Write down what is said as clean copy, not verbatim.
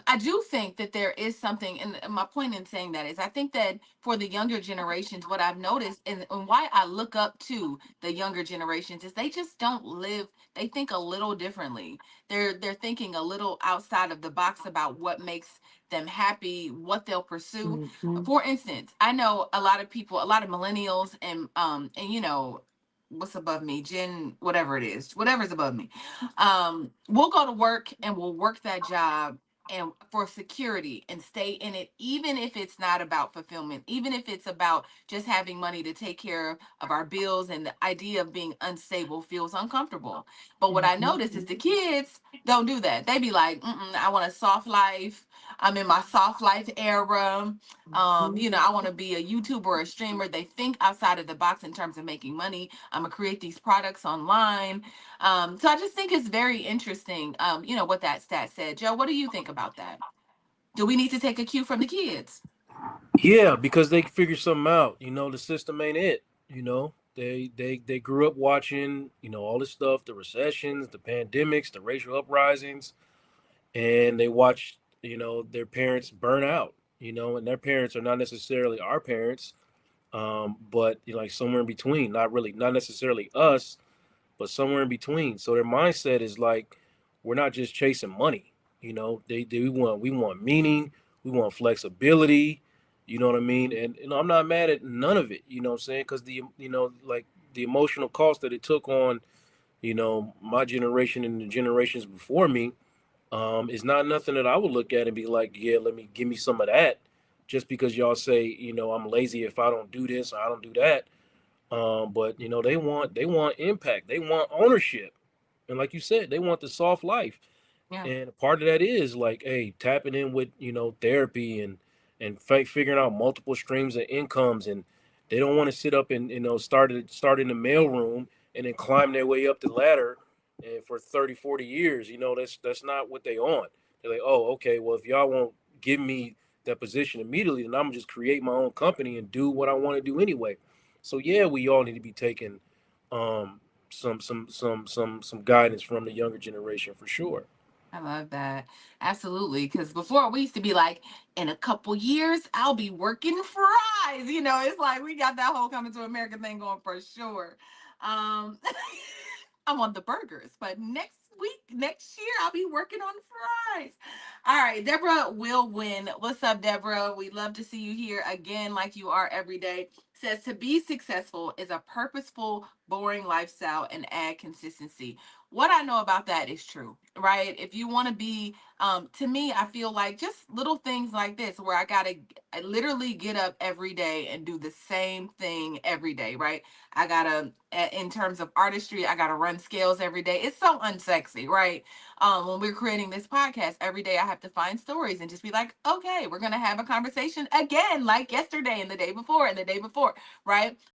I do think that there is something, and my point in saying that is I think that for the younger generations, what I've noticed and why I look up to the younger generations is they just don't live, they think a little differently. They're thinking a little outside of the box about what makes them happy, what they'll pursue. Mm-hmm. For instance, I know a lot of people, a lot of millennials and what's above me, Gen, whatever it is, whatever's above me, we'll go to work and we'll work that job and for security and stay in it, even if it's not about fulfillment, even if it's about just having money to take care of our bills, and the idea of being unstable feels uncomfortable. But what I Mm-hmm. notice is the kids don't do that. They be like, I want a soft life. I'm in my soft life era. Mm-hmm. I want to be a YouTuber or a streamer. They think outside of the box in terms of making money. I'm gonna create these products online. So I just think it's very interesting, what that stat said. Joe, what do you think about that? Do we need to take a cue from the kids? Yeah, because they figure something out. The system ain't it. They grew up watching, all this stuff, the recessions, the pandemics, the racial uprisings, and they watch, their parents burn out. And their parents are not necessarily our parents, but like somewhere in between. Not necessarily us, but somewhere in between. So their mindset is like, we're not just chasing money. They we want meaning, we want flexibility. You know what I mean? And I'm not mad at none of it. You know what I'm saying? Because like the emotional cost that it took on my generation and the generations before me is not nothing that I would look at and be like, yeah, let me give me some of that. Just because y'all say I'm lazy if I don't do this or I don't do that. But they want impact. They want ownership. And like you said, they want the soft life. Yeah. And part of that is like, hey, tapping in with therapy and figuring out multiple streams of incomes. And they don't want to sit up and start in the mailroom and then climb their way up the ladder and for 30, 40 years. That's not what they on. They're like, oh, okay, well, if y'all won't give me that position immediately, then I'm gonna just create my own company and do what I want to do anyway. So yeah, we all need to be taking um, some guidance from the younger generation for sure. I love that. Absolutely. Because before we used to be like, in a couple years, I'll be working fries. It's like we got that whole coming to America thing going for sure. Um, I'm on the burgers, but next week, next year, I'll be working on fries. All right, Deborah will win. What's up, Deborah? We love to see you here again, like you are every day. Says to be successful is a purposeful, boring lifestyle and add consistency. What I know about that is true, right? If you want to be, to me, I feel like just little things like this where I literally get up every day and do the same thing every day, right? I gotta, in terms of artistry, I gotta run scales every day. It's so unsexy, right? When we're creating this podcast, every day I have to find stories and just be like, okay, we're gonna have a conversation again, like yesterday and the day before and the day before, right?